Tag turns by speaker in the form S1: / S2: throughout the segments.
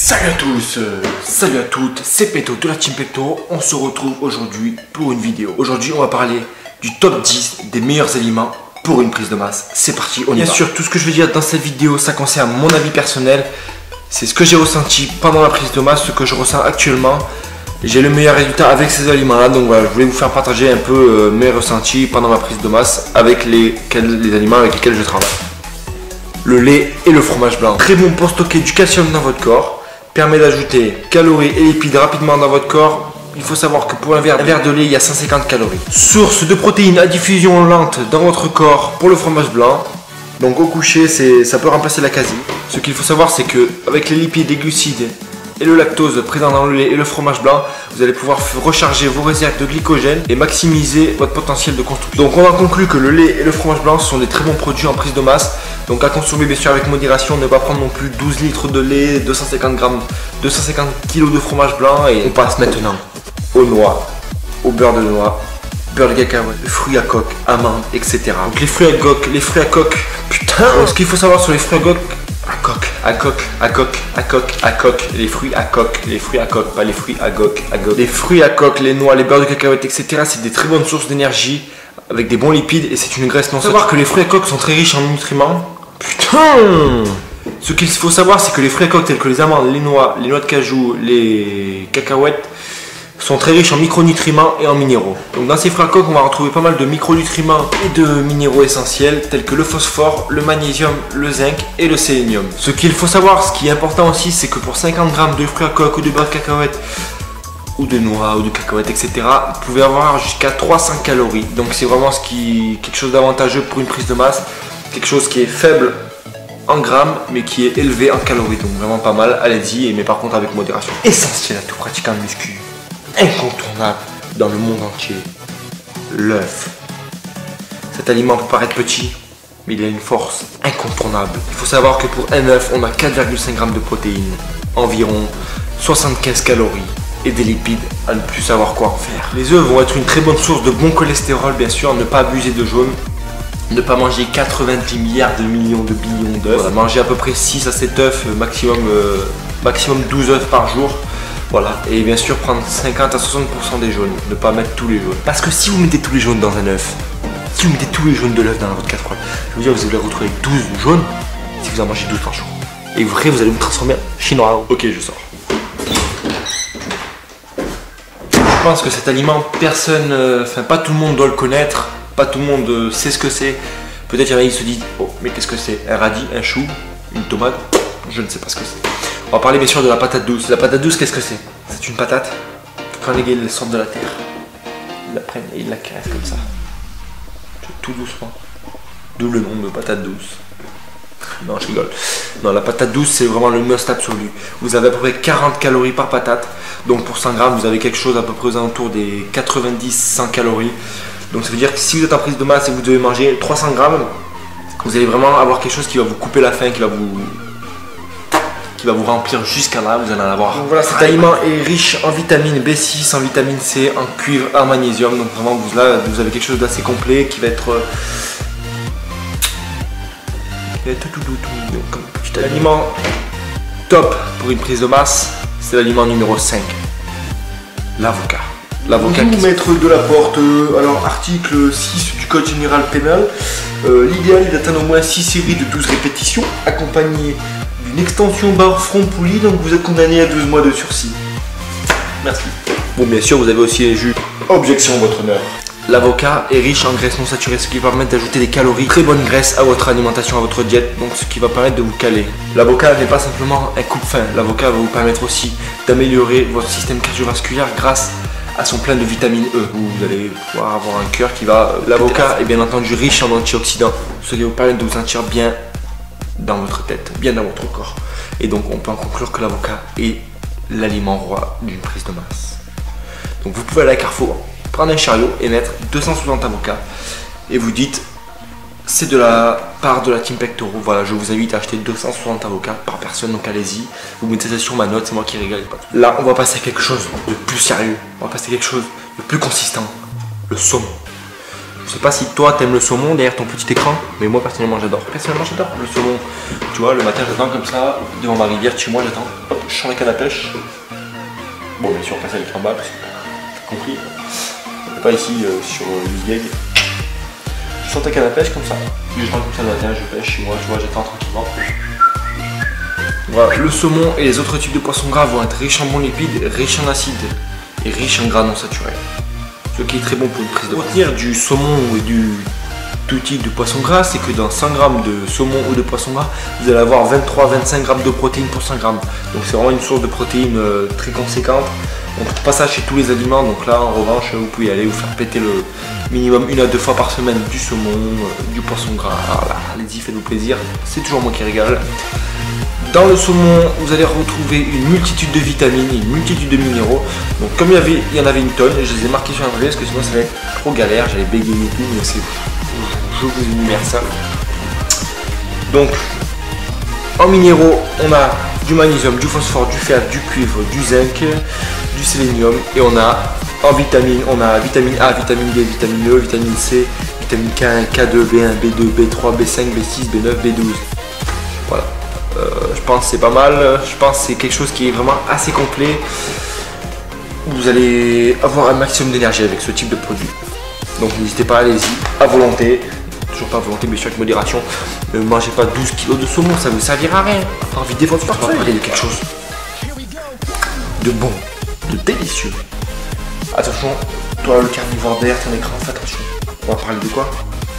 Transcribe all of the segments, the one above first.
S1: Salut à tous, salut à toutes, c'est Peto de la Team Peto. On se retrouve aujourd'hui pour une vidéo. Aujourd'hui on va parler du top 10 des meilleurs aliments pour une prise de masse. C'est parti, on y va. Bien sûr, tout ce que je vais dire dans cette vidéo, ça concerne mon avis personnel. C'est ce que j'ai ressenti pendant la prise de masse, ce que je ressens actuellement. J'ai le meilleur résultat avec ces aliments là, donc voilà, je voulais vous faire partager un peu mes ressentis pendant ma prise de masse avec les aliments avec lesquels je travaille. Le lait et le fromage blanc. Très bon pour stocker du calcium dans votre corps. Permet d'ajouter calories et lipides rapidement dans votre corps. Il faut savoir que pour un verre de lait, il y a 150 calories. Source de protéines à diffusion lente dans votre corps pour le fromage blanc. Donc au coucher, ça peut remplacer la casie. Ce qu'il faut savoir, c'est que avec les lipides, les glucides et le lactose présent dans le lait et le fromage blanc, vous allez pouvoir recharger vos réserves de glycogène et maximiser votre potentiel de construction. Donc on en conclut que le lait et le fromage blanc sont des très bons produits en prise de masse. Donc à consommer bien sûr avec modération, ne pas prendre non plus 12 litres de lait, 250 kg de fromage blanc. Et on passe maintenant aux noix, au beurre de noix, beurre de cacahuète, fruits à coque, amandes, etc. Donc les fruits à coque, putain. Donc, ce qu'il faut savoir sur les fruits à coque, les fruits à coque, pas les fruits à coque, les fruits à coque, les noix, les beurres de cacahuète, etc. C'est des très bonnes sources d'énergie avec des bons lipides et c'est une graisse non saturée. Savoir que les fruits à coque sont très riches en nutriments. Putain! Ce qu'il faut savoir, c'est que les fruits à coque tels que les amandes, les noix de cajou, les cacahuètes sont très riches en micronutriments et en minéraux. Donc dans ces fruits à coque, on va retrouver pas mal de micronutriments et de minéraux essentiels tels que le phosphore, le magnésium, le zinc et le sélénium. Ce qu'il faut savoir, ce qui est important aussi, c'est que pour 50 g de fruits à coque ou de beurre de cacahuète ou de noix ou de cacahuètes, etc., vous pouvez avoir jusqu'à 300 calories. Donc c'est vraiment quelque chose d'avantageux pour une prise de masse, quelque chose qui est faible en grammes mais qui est élevé en calories. Donc vraiment pas mal, allez-y, mais par contre avec modération. Essentiel à tout pratiquant de muscu. Incontournable dans le monde entier, l'œuf. Cet aliment peut paraître petit, mais il a une force incontournable. Il faut savoir que pour un œuf, on a 4,5 g de protéines, environ 75 calories et des lipides à ne plus savoir quoi en faire. Les œufs vont être une très bonne source de bon cholestérol, bien sûr, ne pas abuser de jaune, ne pas manger 90 milliards de millions de billions d'œufs. Voilà, manger à peu près 6 à 7 œufs, maximum 12 œufs par jour. Voilà, et bien sûr prendre 50 à 60% des jaunes, ne pas mettre tous les jaunes. Parce que si vous mettez tous les jaunes dans un œuf, si vous mettez tous les jaunes de l'œuf dans votre casserole, je veux dire, vous allez retrouver 12 jaunes si vous en mangez 12 par jour. Et vrai, vous allez vous transformer en chinois. Ok, je sors. Je pense que cet aliment, pas tout le monde doit le connaître, pas tout le monde sait ce que c'est. Peut-être il y en a qui se disent, oh, mais qu'est-ce que c'est? Un radis, un chou, une tomate? Je ne sais pas ce que c'est. On va parler bien sûr de la patate douce. La patate douce, qu'est-ce que c'est? C'est une patate. Quand les gars sortent de la terre, ils la prennent et ils la caressent comme ça. Tout doucement. D'où le nom de patate douce. Non, je rigole. Non, la patate douce, c'est vraiment le must absolu. Vous avez à peu près 40 calories par patate. Donc pour 100 grammes, vous avez quelque chose à peu près aux alentours des 90-100 calories. Donc ça veut dire que si vous êtes en prise de masse et que vous devez manger 300 grammes, vous allez vraiment avoir quelque chose qui va vous couper la faim, qui va vous remplir jusqu'à là, vous allez en avoir. Donc voilà, cet aliment est riche en vitamine B6, en vitamine C, en cuivre, en magnésium. Donc vraiment, là, vous avez quelque chose d'assez complet qui va être tout mignon comme petit aliment. Top pour une prise de masse, c'est l'aliment numéro 5, l'avocat. L'avocat qui maître de la porte, alors article 6 du code général pénal, l'idéal est d'atteindre au moins 6 séries de 12 répétitions, accompagnées d'une extension barre front poulie, donc vous êtes condamné à 12 mois de sursis. Merci. Bon, bien sûr, vous avez aussi les jus. Objection, votre honneur. L'avocat est riche en graisses non saturées, ce qui va permettre d'ajouter des calories, très bonnes graisses à votre alimentation, à votre diète, donc ce qui va permettre de vous caler. L'avocat n'est pas simplement un coupe-faim, l'avocat va vous permettre aussi d'améliorer votre système cardiovasculaire grâce à son plein de vitamine E. Vous allez pouvoir avoir un cœur qui va... L'avocat est bien entendu riche en antioxydants, ce qui va vous permettre de vous sentir bien dans votre tête, bien dans votre corps. Et donc on peut en conclure que l'avocat est l'aliment roi d'une prise de masse. Donc vous pouvez aller à Carrefour, prendre un chariot et mettre 260 avocats et vous dites c'est de la part de la Team Peto. Voilà, je vous invite à acheter 260 avocats par personne, donc allez-y, vous mettez ça sur ma note, c'est moi qui régale. Là on va passer à quelque chose de plus sérieux, on va passer à quelque chose de plus consistant, le saumon. Je sais pas si toi t'aimes le saumon derrière ton petit écran, mais moi personnellement j'adore. Personnellement j'adore le saumon. Tu vois, le matin j'attends comme ça, devant ma rivière, chez moi j'attends. Hop, je sens la canne à pêche. Bon, bien sûr, passer avec en bas, parce que t'as compris. Pas ici sur l'usgag. Je sens ta canne à pêche comme ça. Je sens comme ça le matin, je pêche chez moi, tu vois, j'attends tranquillement. Voilà, le saumon et les autres types de poissons gras vont être riches en bons lipides, riches en acides et riches en gras non saturés. Ce qui est très bon pour une prise de poids. Retenir du saumon et du tout type de poisson gras, c'est que dans 100 g de saumon ou de poisson gras, vous allez avoir 23-25 g de protéines pour 100 g. Donc c'est vraiment une source de protéines très conséquente. On ne trouve pas ça chez tous les aliments, donc là en revanche vous pouvez aller vous faire péter le minimum 1 à 2 fois par semaine du saumon, du poisson gras. Voilà, allez-y, faites-vous plaisir, c'est toujours moi qui régale. Dans le saumon, vous allez retrouver une multitude de vitamines, une multitude de minéraux. Donc comme il y en avait une tonne, je les ai marqués sur un papier parce que sinon ça va être trop galère, j'allais bégayer tout, mais c'est... Je vous énumère ça. Donc, en minéraux, on a du magnésium, du phosphore, du fer, du cuivre, du zinc, du sélénium. Et on a en vitamine, on a vitamine A, vitamine D, vitamine E, vitamine C, vitamine K1, K2, B1, B2, B3, B5, B6, B9, B12. Voilà. Je pense que c'est pas mal. Je pense que c'est quelque chose qui est vraiment assez complet. Vous allez avoir un maximum d'énergie avec ce type de produit. Donc n'hésitez pas, allez-y, à volonté. Toujours pas à volonté, mais avec modération. Ne mangez pas 12 kg de saumon, ça ne vous servira à rien. À part vider votre portefeuille. On va parler de quelque chose de bon, de délicieux. Attention, toi le carnivore derrière ton écran, fais attention. On va parler de quoi?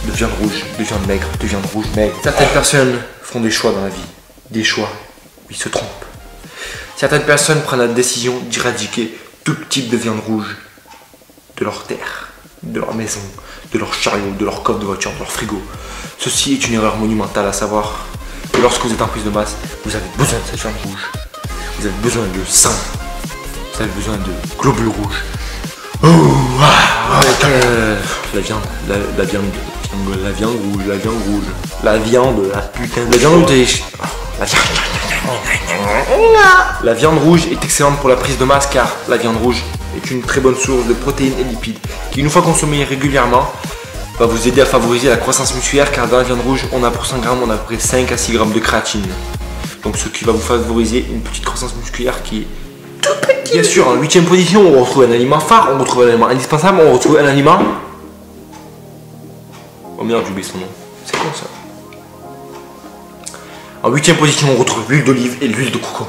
S1: De viande rouge, de viande maigre, de viande rouge maigre. Certaines personnes font des choix dans la vie. Des choix, ils se trompent. Certaines personnes prennent la décision d'éradiquer tout type de viande rouge de leur terre, de leur maison, de leur chariot, de leur coffre de voiture, de leur frigo. Ceci est une erreur monumentale, à savoir que lorsque vous êtes en prise de masse, vous avez besoin de cette viande rouge. Vous avez besoin de sang. Vous avez besoin de globules rouges. Oh, la viande rouge. La viande rouge est excellente pour la prise de masse car la viande rouge est une très bonne source de protéines et lipides qui, une fois consommée régulièrement, va vous aider à favoriser la croissance musculaire car dans la viande rouge, on a pour 100 g, on a à peu près 5 à 6 g de créatine. Donc ce qui va vous favoriser une petite croissance musculaire qui est tout petit. Bien sûr, en 8ème position, on retrouve un aliment phare, on retrouve un aliment indispensable, on retrouve un aliment... Oh merde, j'ai oublié son nom. C'est quoi ça? En 8ème position, on retrouve l'huile d'olive et l'huile de coco.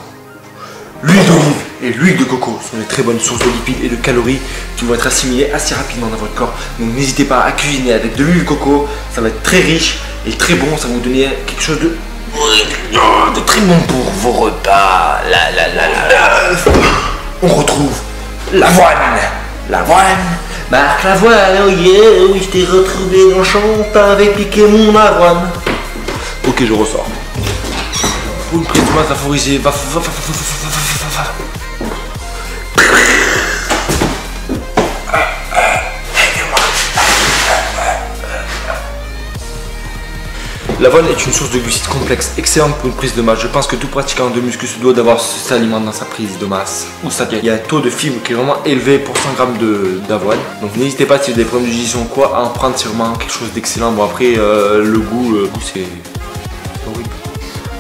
S1: L'huile d'olive et l'huile de coco sont des très bonnes sources de lipides et de calories qui vont être assimilées assez rapidement dans votre corps. Donc n'hésitez pas à cuisiner avec de l'huile de coco, ça va être très riche et très bon, ça va vous donner quelque chose de très bon pour vos repas. On retrouve l'avoine. L'avoine. Marc Lavoine, oh yeah, oui, je t'ai retrouvé dans le champ, t'avais piqué mon avoine. Ok, je ressors. Pour une prise de masse favorisée, L'avoine est une source de glucides complexes, excellente pour une prise de masse. Je pense que tout pratiquant de muscu se doit d'avoir cet aliment dans sa prise de masse ou sa diète. Il y a un taux de fibres qui est vraiment élevé pour 100 g d'avoine. Donc n'hésitez pas, si vous avez des problèmes de digestion ou quoi, à en prendre sûrement quelque chose d'excellent. Bon après, le goût c'est horrible.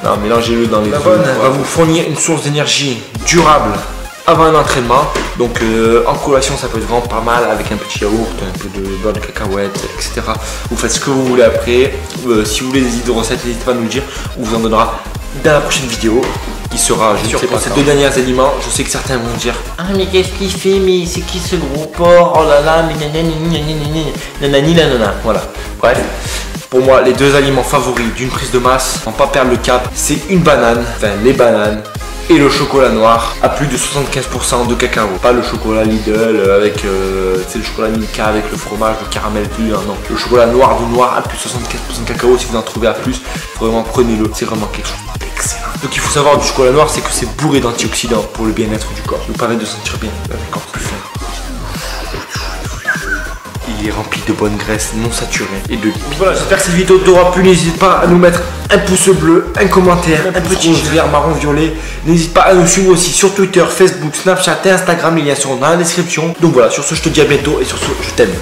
S1: Non, mélangez-le dans les... L'avoine va vous fournir une source d'énergie durable avant un entraînement. Donc en collation ça peut être vraiment pas mal avec un petit yaourt, un peu de beurre de cacahuète, etc. Vous faites ce que vous voulez après. Si vous voulez des idées de recettes, n'hésitez pas à nous le dire. On vous en donnera dans la prochaine vidéo qui sera, je ne sais pas, ces 2 derniers aliments. Je sais que certains vont dire: ah mais qu'est-ce qu'il fait, mais c'est qui ce gros porc, oh là là, mais nanani nanana. Voilà, bref. Pour moi, les 2 aliments favoris d'une prise de masse, sans pas perdre le cap, c'est une banane, enfin les bananes, et le chocolat noir à plus de 75% de cacao. Pas le chocolat Lidl avec c'est le chocolat Milka avec le fromage, le caramel, tout. Non, le chocolat noir du noir à plus de 75% de cacao. Si vous en trouvez à plus, vraiment prenez-le. C'est vraiment quelque chose d'excellent. Donc il faut savoir du chocolat noir, c'est que c'est bourré d'antioxydants pour le bien-être du corps. Nous permet de sentir bien, un corps plus fin. Il est rempli de bonnes graisses non saturées et de lipides. Voilà, j'espère que cette vidéo t'aura plu. N'hésite pas à nous mettre un pouce bleu, un commentaire, un petit vert, marron, violet. N'hésite pas à nous suivre aussi sur Twitter, Facebook, Snapchat et Instagram. Les liens seront dans la description. Donc voilà, sur ce, je te dis à bientôt et sur ce, je t'aime.